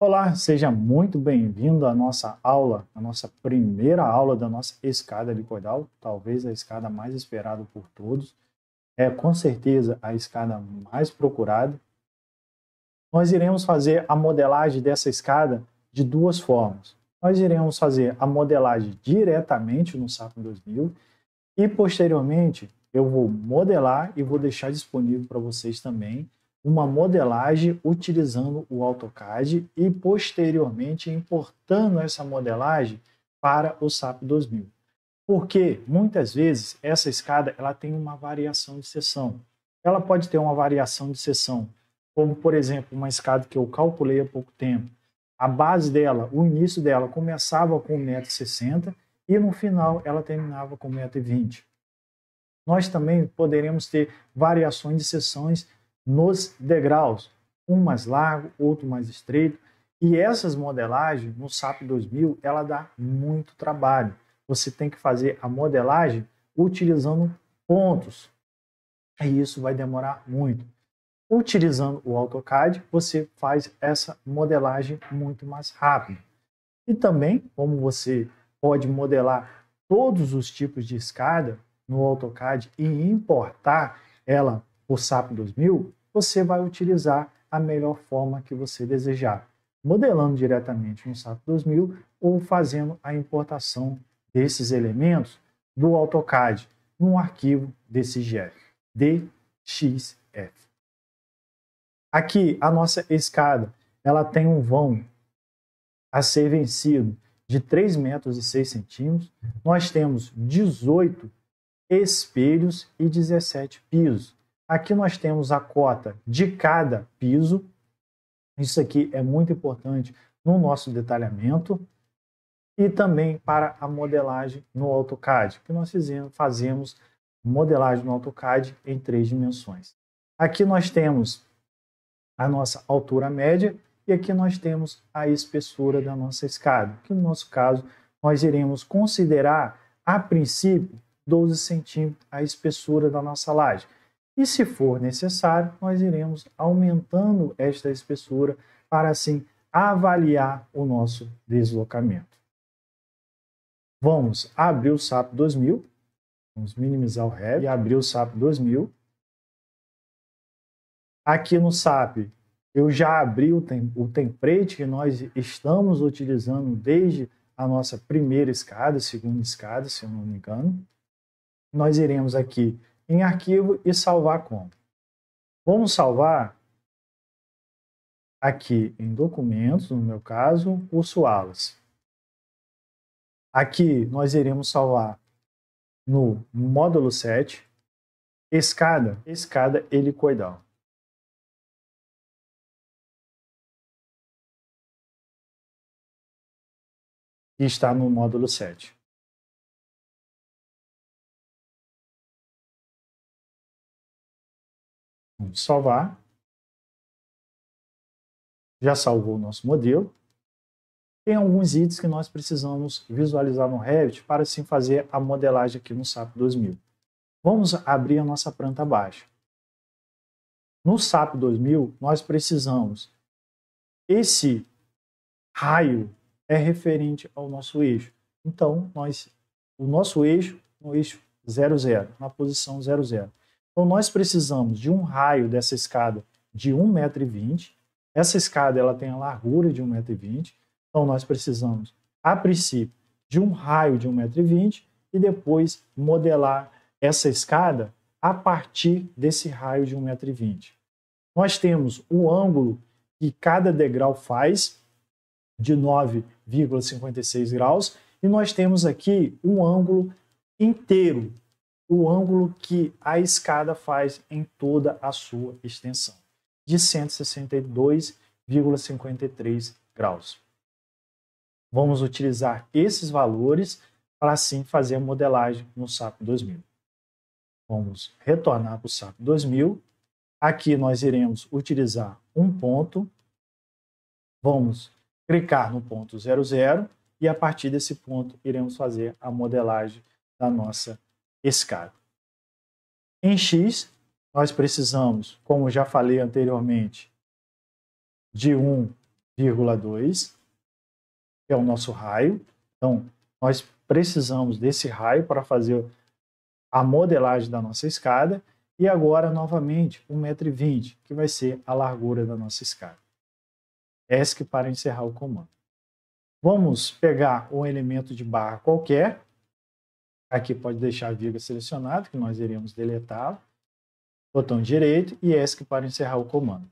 Olá, seja muito bem-vindo à nossa aula, a nossa primeira aula da nossa escada helicoidal, talvez a escada mais esperada por todos, é com certeza a escada mais procurada. Nós iremos fazer a modelagem dessa escada de duas formas. Nós iremos fazer a modelagem diretamente no SAP 2000 e, posteriormente, eu vou modelar e vou deixar disponível para vocês também uma modelagem utilizando o AutoCAD e, posteriormente, importando essa modelagem para o SAP 2000. Porque, muitas vezes, essa escada ela tem uma variação de seção. Ela pode ter uma variação de seção, como, por exemplo, uma escada que eu calculei há pouco tempo. A base dela, o início dela começava com 1,60 m e, no final, ela terminava com 1,20 m. Nós também poderemos ter variações de seções nos degraus, um mais largo, outro mais estreito, e essas modelagens no SAP 2000, ela dá muito trabalho. Você tem que fazer a modelagem utilizando pontos, e isso vai demorar muito. Utilizando o AutoCAD, você faz essa modelagem muito mais rápido. E também, como você pode modelar todos os tipos de escada no AutoCAD e importar ela por SAP 2000, você vai utilizar a melhor forma que você desejar, modelando diretamente no SAP 2000 ou fazendo a importação desses elementos do AutoCAD num arquivo DCGF, DXF. Aqui, a nossa escada, ela tem um vão a ser vencido de 3,06 metros. Nós temos 18 espelhos e 17 pisos. Aqui nós temos a cota de cada piso. Isso aqui é muito importante no nosso detalhamento e também para a modelagem no AutoCAD, que nós fazemos modelagem no AutoCAD em 3 dimensões. Aqui nós temos a nossa altura média e aqui nós temos a espessura da nossa escada, que no nosso caso nós iremos considerar a princípio 12 centímetros a espessura da nossa laje. E se for necessário, nós iremos aumentando esta espessura para assim avaliar o nosso deslocamento. Vamos abrir o SAP 2000, vamos minimizar o Revit e abrir o SAP 2000. Aqui no SAP, eu já abri o template que nós estamos utilizando desde a nossa primeira escada, segunda escada, se eu não me engano. Nós iremos aqui em arquivo e salvar como. Vamos salvar aqui em documentos, no meu caso, o Wallace. Aqui nós iremos salvar no módulo 7, escada helicoidal. Que está no módulo 7. Vamos salvar. Já salvou o nosso modelo. Tem alguns itens que nós precisamos visualizar no Revit para assim fazer a modelagem aqui no SAP 2000. Vamos abrir a nossa planta baixa. No SAP 2000, nós precisamos. Esse raio é referente ao nosso eixo. Então, o nosso eixo, no eixo 00, na posição 00. Então, nós precisamos de um raio dessa escada de 1,20 m. Essa escada ela tem a largura de 1,20 m. Então, nós precisamos, a princípio, de um raio de 1,20 m e depois modelar essa escada a partir desse raio de 1,20 m. Nós temos o ângulo que cada degrau faz, de 9,56 graus, e nós temos aqui um ângulo inteiro, o ângulo que a escada faz em toda a sua extensão, de 162,53 graus. Vamos utilizar esses valores para assim fazer a modelagem no SAP 2000. Vamos retornar para o SAP 2000. Aqui nós iremos utilizar um ponto. Vamos clicar no ponto 00 e a partir desse ponto iremos fazer a modelagem da nossa escada. Em X, nós precisamos, como já falei anteriormente, de um 2, que é o nosso raio. Então, nós precisamos desse raio para fazer a modelagem da nossa escada. E agora, novamente, 1,20 m, que vai ser a largura da nossa escada. ESC para encerrar o comando. Vamos pegar um elemento de barra qualquer. Aqui pode deixar a viga selecionada, que nós iremos deletá-la. Botão direito e ESC para encerrar o comando.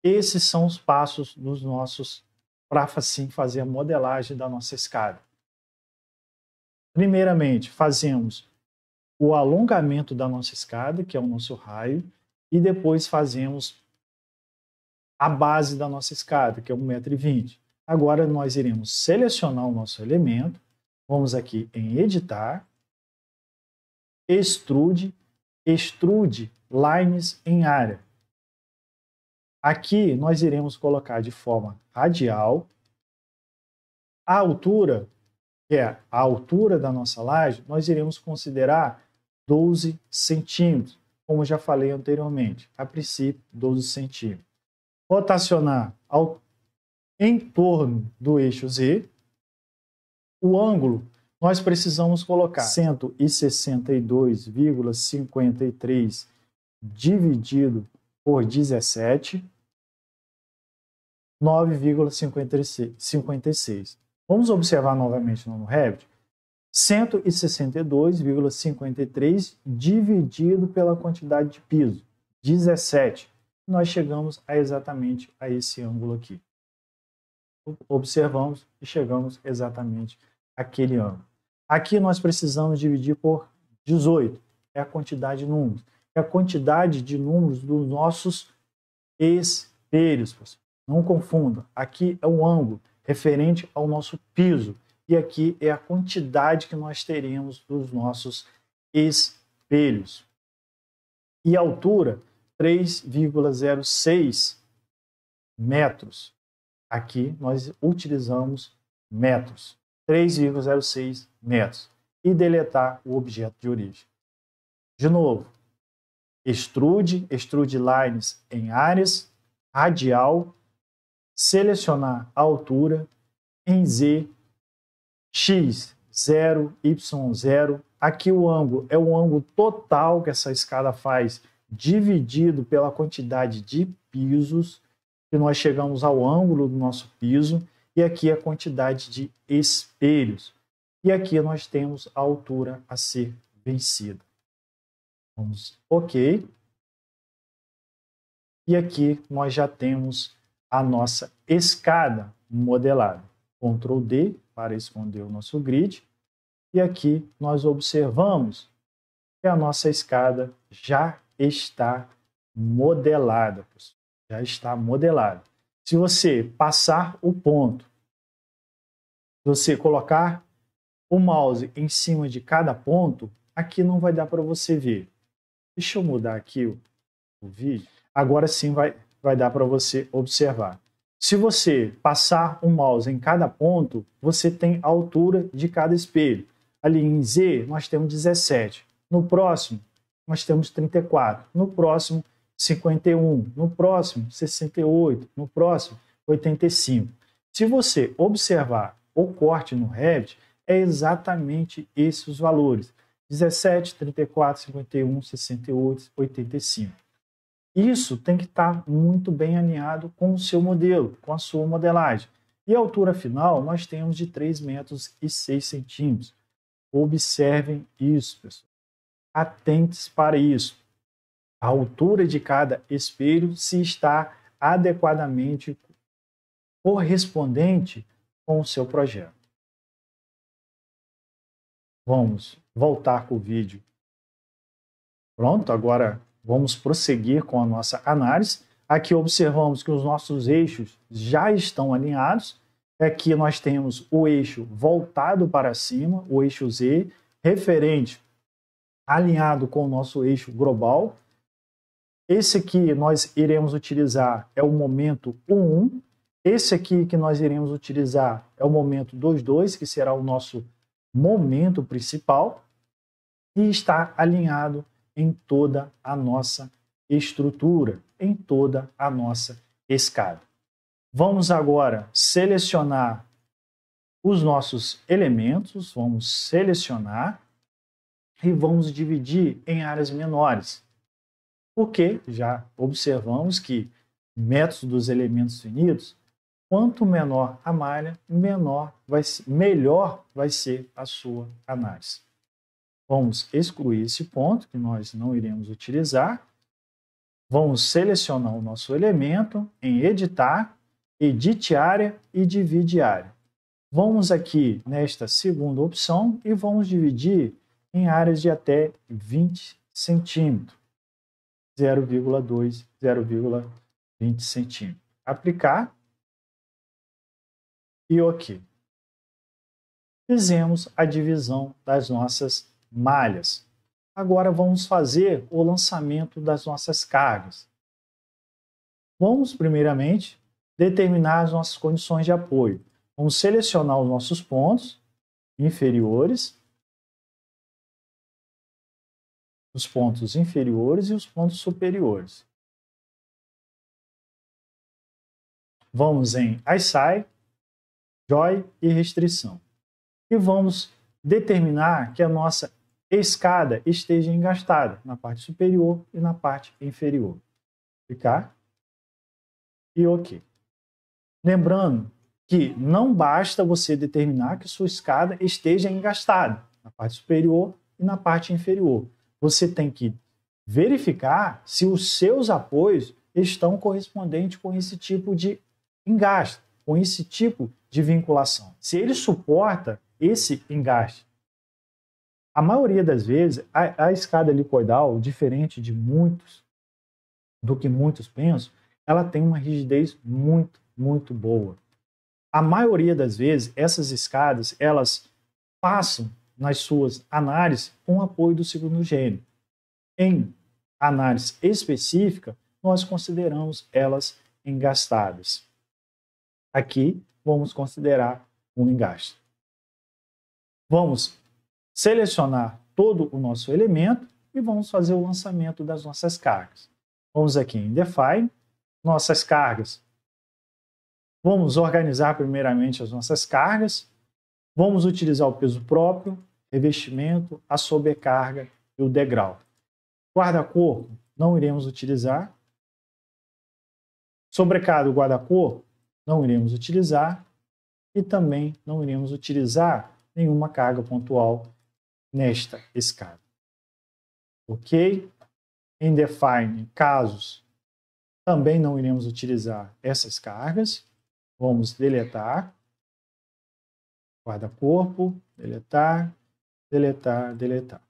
Esses são os passos dos nossos para assim fazer a modelagem da nossa escada. Primeiramente, fazemos o alongamento da nossa escada, que é o nosso raio, e depois fazemos a base da nossa escada, que é 1,20 m. Agora nós iremos selecionar o nosso elemento, vamos aqui em editar, extrude lines em área. Aqui nós iremos colocar de forma radial a altura, que é a altura da nossa laje, nós iremos considerar 12 centímetros, como já falei anteriormente, a princípio 12 centímetros. Rotacionar em torno do eixo Z. O ângulo nós precisamos colocar 162,53 dividido por 17, 9,56. Vamos observar novamente no Revit. 162,53 dividido pela quantidade de piso, 17. Nós chegamos exatamente a esse ângulo aqui. Observamos e chegamos exatamente àquele ângulo. Aqui nós precisamos dividir por 18, é a quantidade de números. É a quantidade de números dos nossos espelhos, pessoal. Não confunda, aqui é o ângulo referente ao nosso piso e aqui é a quantidade que nós teremos dos nossos espelhos. E a altura, 3,06 metros. Aqui nós utilizamos metros, 3,06 metros. E deletar o objeto de origem. De novo, extrude lines em áreas, radial, selecionar a altura em Z, X, 0, Y, 0. Aqui o ângulo é o ângulo total que essa escada faz, dividido pela quantidade de pisos, que nós chegamos ao ângulo do nosso piso, e aqui a quantidade de espelhos. E aqui nós temos a altura a ser vencida. Vamos OK. E aqui nós já temos a nossa escada modelada. Ctrl D para esconder o nosso grid. E aqui nós observamos que a nossa escada já está modelada, pessoal. Já está modelada. Se você passar o ponto, se você colocar o mouse em cima de cada ponto, aqui não vai dar para você ver. Deixa eu mudar aqui o vídeo. Agora sim vai dar para você observar. Se você passar o mouse em cada ponto, você tem a altura de cada espelho. Ali em Z, nós temos 17. No próximo, nós temos 34. No próximo, 51. No próximo, 68. No próximo, 85. Se você observar o corte no Revit, é exatamente esses os valores. 17, 34, 51, 68, 85. Isso tem que estar muito bem alinhado com o seu modelo, com a sua modelagem. E a altura final nós temos de 3,06 metros. Observem isso, pessoal. Atente-se para isso. A altura de cada espelho se está adequadamente correspondente com o seu projeto. Vamos voltar com o vídeo. Pronto, agora vamos prosseguir com a nossa análise. Aqui observamos que os nossos eixos já estão alinhados. Aqui nós temos o eixo voltado para cima, o eixo Z, referente, alinhado com o nosso eixo global. Esse aqui nós iremos utilizar é o momento 1,1. Esse aqui que nós iremos utilizar é o momento 2,2, que será o nosso momento principal. E está alinhado em toda a nossa estrutura, em toda a nossa escada. Vamos agora selecionar os nossos elementos, vamos selecionar e vamos dividir em áreas menores. Porque já observamos que métodos dos elementos finitos, quanto menor a malha, melhor vai ser a sua análise. Vamos excluir esse ponto que nós não iremos utilizar. Vamos selecionar o nosso elemento em editar, edite área e divide área. Vamos aqui nesta segunda opção e vamos dividir em áreas de até 20 centímetros. 0,2, 0,20 centímetros. Aplicar e OK. Fizemos a divisão das nossas malhas. Agora vamos fazer o lançamento das nossas cargas. Vamos, primeiramente, determinar as nossas condições de apoio. Vamos selecionar os nossos pontos inferiores, os pontos inferiores e os pontos superiores. Vamos em ICEYE, Joy e Restrição. E vamos determinar que a nossa escada esteja engastada na parte superior e na parte inferior. Clicar e OK. Lembrando que não basta você determinar que sua escada esteja engastada na parte superior e na parte inferior. Você tem que verificar se os seus apoios estão correspondentes com esse tipo de engaste, com esse tipo de vinculação. Se ele suporta esse engaste. A maioria das vezes, a escada helicoidal, diferente do que muitos pensam, ela tem uma rigidez muito boa. A maioria das vezes, essas escadas, elas passam nas suas análises com apoio do segundo gênero. Em análise específica, nós consideramos elas engastadas. Aqui, vamos considerar um engaste. Vamos selecionar todo o nosso elemento e vamos fazer o lançamento das nossas cargas. Vamos aqui em Define, nossas cargas. Vamos organizar primeiramente as nossas cargas. Vamos utilizar o peso próprio, revestimento, a sobrecarga e o degrau. Guarda-corpo não iremos utilizar. Sobrecarga do guarda-corpo não iremos utilizar. E também não iremos utilizar nenhuma carga pontual nesta escada. OK? Em Define casos, também não iremos utilizar essas cargas. Vamos deletar. Guarda-corpo, deletar, deletar, deletar.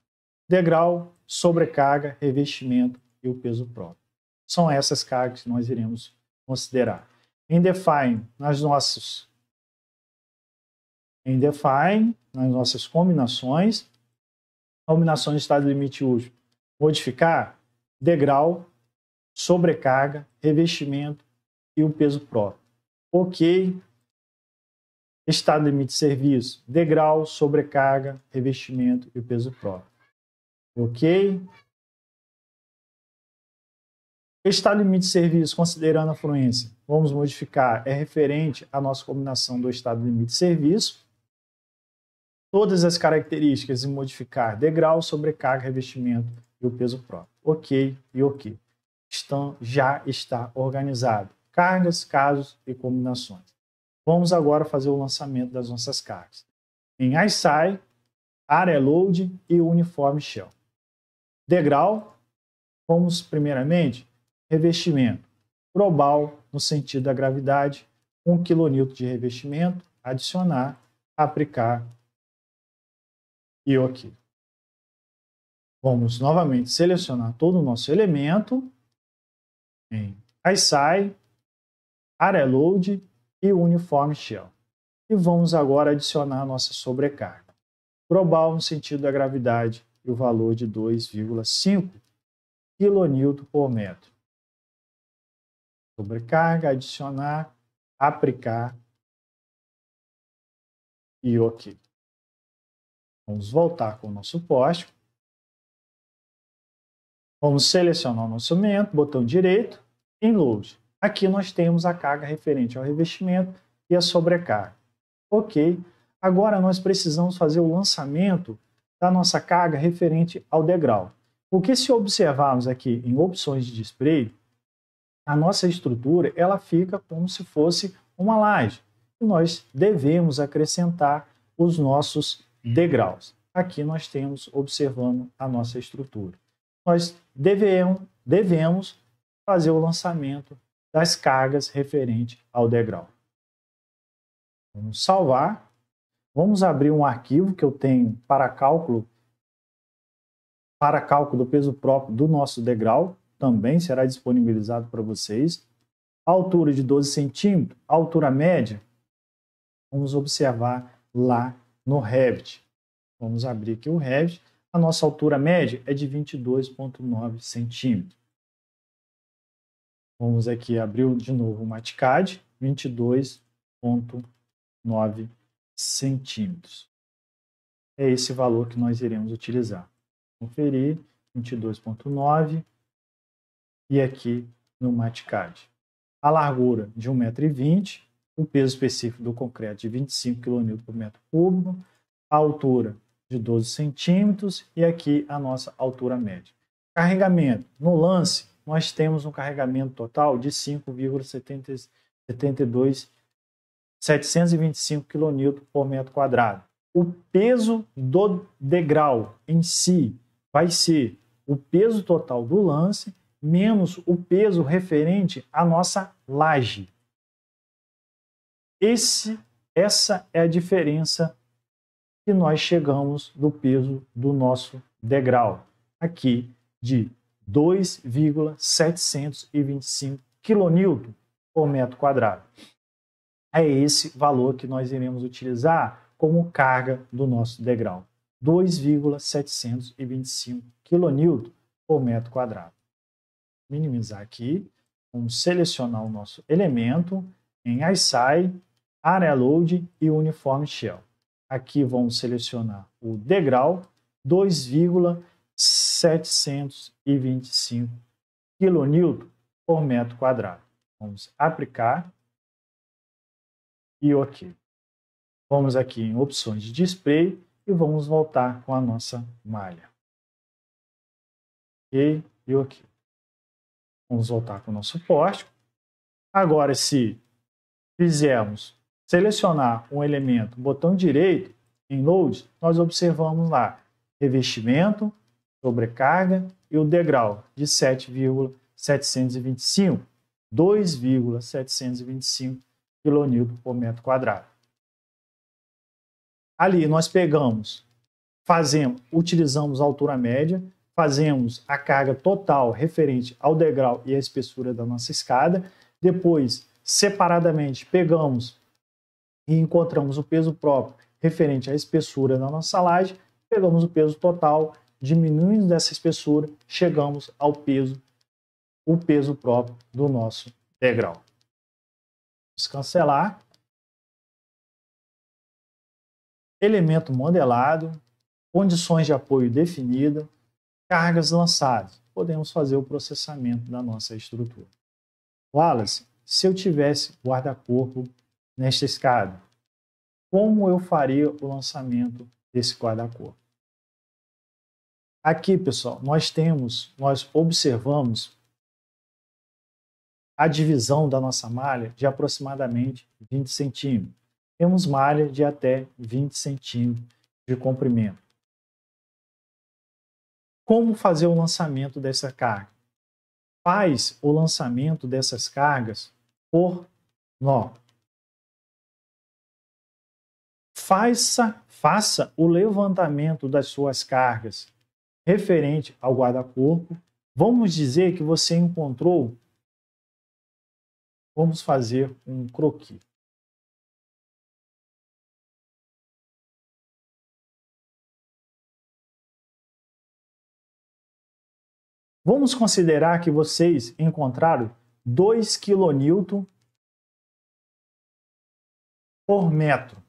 Degrau, sobrecarga, revestimento e o peso próprio. São essas cargas que nós iremos considerar. Em Define, nas nossas combinações de estado limite útil, modificar degrau, sobrecarga, revestimento e o peso próprio. OK. Estado limite de serviço, degrau, sobrecarga, revestimento e o peso próprio. OK. Estado limite de serviço, considerando a fluência, vamos modificar, é referente à nossa combinação do estado limite de serviço. Todas as características e modificar degrau, sobrecarga, revestimento e o peso próprio. OK e OK. Já está organizado. Cargas, casos e combinações. Vamos agora fazer o lançamento das nossas cargas. Em ICEYE, Area Load e Uniform Shell. Degrau, vamos primeiramente, revestimento. Global, no sentido da gravidade, 1 kN de revestimento, adicionar, aplicar e OK. Vamos novamente selecionar todo o nosso elemento em ICEYE, Area Load e Uniform Shell. E vamos agora adicionar a nossa sobrecarga. Global no sentido da gravidade e o valor de 2,5 kN por metro. Sobrecarga, adicionar, aplicar e OK. Vamos voltar com o nosso poste. Vamos selecionar o nosso elemento, botão direito, em Load. Aqui nós temos a carga referente ao revestimento e a sobrecarga. Ok. Agora nós precisamos fazer o lançamento da nossa carga referente ao degrau. Porque se observarmos aqui em opções de display, a nossa estrutura ela fica como se fosse uma laje. E nós devemos acrescentar os nossos degraus. Aqui nós temos observando a nossa estrutura. Nós devemos fazer o lançamento das cargas referente ao degrau. Vamos salvar. Vamos abrir um arquivo que eu tenho para cálculo do peso próprio do nosso degrau. Também será disponibilizado para vocês. A altura de 12 centímetros, a altura média, vamos observar lá no Revit. Vamos abrir aqui o Revit. A nossa altura média é de 22,9 centímetros. Vamos aqui abrir de novo o MatCAD, 22,9 centímetros. É esse valor que nós iremos utilizar. Conferir, 22,9 e aqui no MatCAD. A largura de 1,20 m, o peso específico do concreto de 25 kN por metro cúbico, a altura de 12 centímetros e aqui a nossa altura média. Carregamento. No lance, nós temos um carregamento total de 5,725 kN por metro quadrado. O peso do degrau em si vai ser o peso total do lance menos o peso referente à nossa laje. Essa é a diferença que nós chegamos do peso do nosso degrau. Aqui de 2,725 kN por metro quadrado. É esse valor que nós iremos utilizar como carga do nosso degrau. 2,725 kN por metro quadrado. Minimizar aqui, vamos selecionar o nosso elemento em ISAI, Area Load e Uniform Shell. Aqui vamos selecionar o degrau 2,725 kN por metro quadrado. Vamos aplicar e OK. Vamos aqui em opções de display e vamos voltar com a nossa malha. OK e OK. Vamos voltar com o nosso pórtico. Agora, se fizermos selecionar um elemento, botão direito em Load, nós observamos lá revestimento, sobrecarga e o degrau de 7,725, 2,725 kN por metro quadrado. Ali nós utilizamos a altura média, fazemos a carga total referente ao degrau e à espessura da nossa escada. Depois, separadamente, pegamos e encontramos o peso próprio referente à espessura da nossa laje. Pegamos o peso total, diminuindo dessa espessura, chegamos ao peso próprio do nosso degrau. Vamos cancelar. Elemento modelado, condições de apoio definidas, cargas lançadas. Podemos fazer o processamento da nossa estrutura. Wallace, se eu tivesse guarda-corpo nesta escada, como eu faria o lançamento desse guarda-corpo? Aqui, pessoal, nós observamos a divisão da nossa malha de aproximadamente 20 centímetros. Temos malha de até 20 centímetros de comprimento. Como fazer o lançamento dessa carga? Faz o lançamento dessas cargas por nó. Faça o levantamento das suas cargas referente ao guarda-corpo. Vamos dizer que você encontrou. Vamos fazer um croquis. Vamos considerar que vocês encontraram 2 kN por metro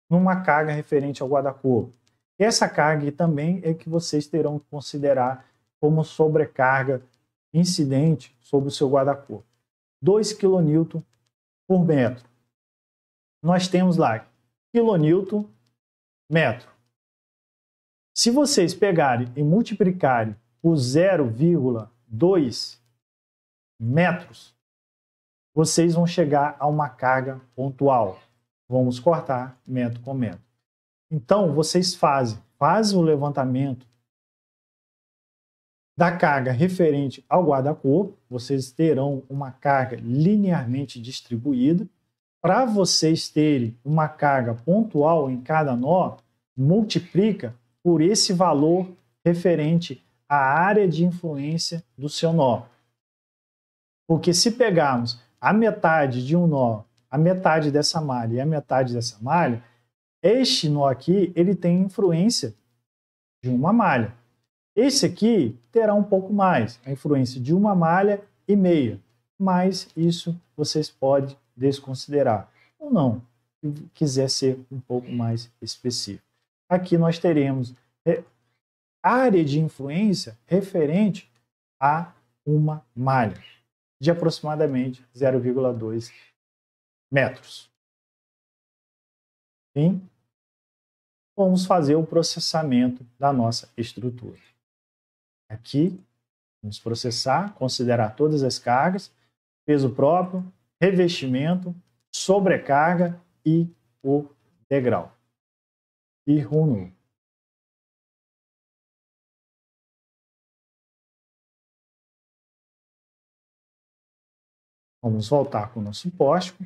numa carga referente ao guarda-corpo. Essa carga também é que vocês terão que considerar como sobrecarga incidente sobre o seu guarda-corpo. 2 kN por metro. Nós temos lá quilonewton metro. Se vocês pegarem e multiplicarem por 0,2 metros, vocês vão chegar a uma carga pontual. Vamos cortar metro com metro. Então, vocês fazem o levantamento da carga referente ao guarda-corpo, vocês terão uma carga linearmente distribuída. Para vocês terem uma carga pontual em cada nó, multiplica por esse valor referente à área de influência do seu nó. Porque se pegarmos a metade de um nó, a metade dessa malha e a metade dessa malha, este nó aqui ele tem influência de uma malha. Esse aqui terá um pouco mais, a influência de uma malha e meia, mas isso vocês podem desconsiderar ou não, se quiser ser um pouco mais específico. Aqui nós teremos área de influência referente a uma malha de aproximadamente 0,2 metros. Sim? Vamos fazer o processamento da nossa estrutura. Aqui, vamos processar, considerar todas as cargas, peso próprio, revestimento, sobrecarga e o degrau. E runu. Vamos voltar com o nosso pórtico.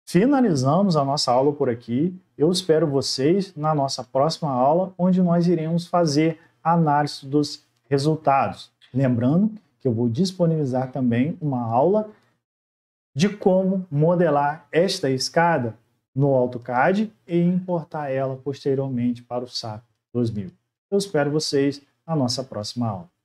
Finalizamos a nossa aula por aqui. Eu espero vocês na nossa próxima aula, onde nós iremos fazer a análise dos resultados. Lembrando que eu vou disponibilizar também uma aula de como modelar esta escada no AutoCAD e importar ela posteriormente para o SAP 2000. Eu espero vocês na nossa próxima aula.